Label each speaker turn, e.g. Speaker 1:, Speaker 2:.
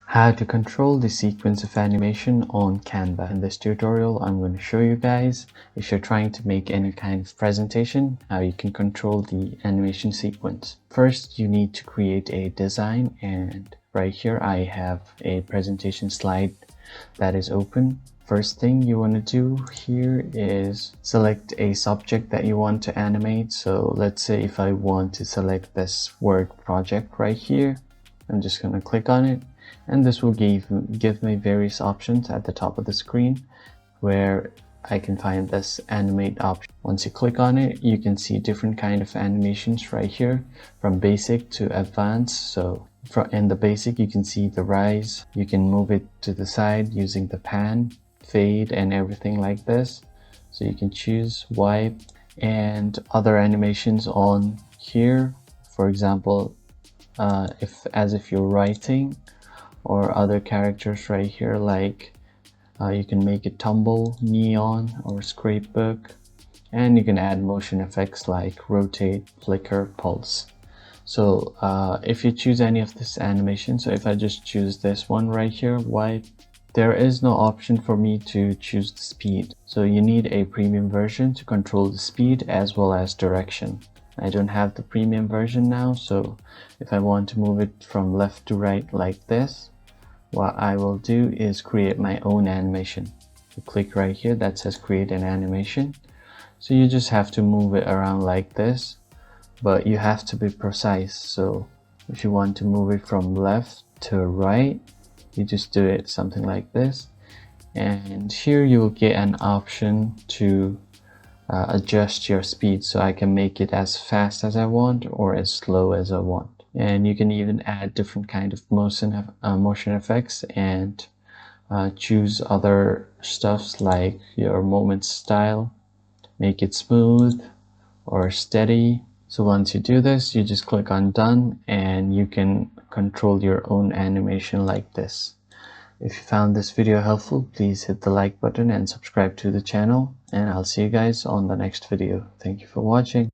Speaker 1: How to control the sequence of animation on Canva. In this tutorial, I'm going to show you guys, if you're trying to make any kind of presentation, how you can control the animation sequence. First, you need to create a design, and right here I have a presentation slide that is open. First thing you want to do here is select a subject that you want to animate. So let's say if I want to select this word project right here, I'm just going to click on it, and this will give me various options at the top of the screen where I can find this animate option. Once you click on it, you can see different kind of animations right here, from basic to advanced. So in the basic, you can see the rise, you can move it to the side using the pan, fade, and everything like this. So you can choose wipe and other animations on here. For example, as if you're writing, or other characters right here, like you can make it tumble, neon, or scrapbook, and you can add motion effects like rotate, flicker, pulse. So if you choose any of this animation, so if I just choose this one right here, wipe, there is no option for me to choose the speed. So you need a premium version to control the speed as well as direction. I don't have the premium version now, so if I want to move it from left to right like this, what I will do is create my own animation. You click right here that says create an animation. So you just have to move it around like this, but you have to be precise. So if you want to move it from left to right, you just do it something like this. And here you will get an option to adjust your speed, so I can make it as fast as I want or as slow as I want. And you can even add different kind of motion effects and choose other stuffs like your moment style, make it smooth or steady. So once you do this, you just click on done, and you can control your own animation like this. If you found this video helpful, please hit the like button and subscribe to the channel, and I'll see you guys on the next video. Thank you for watching.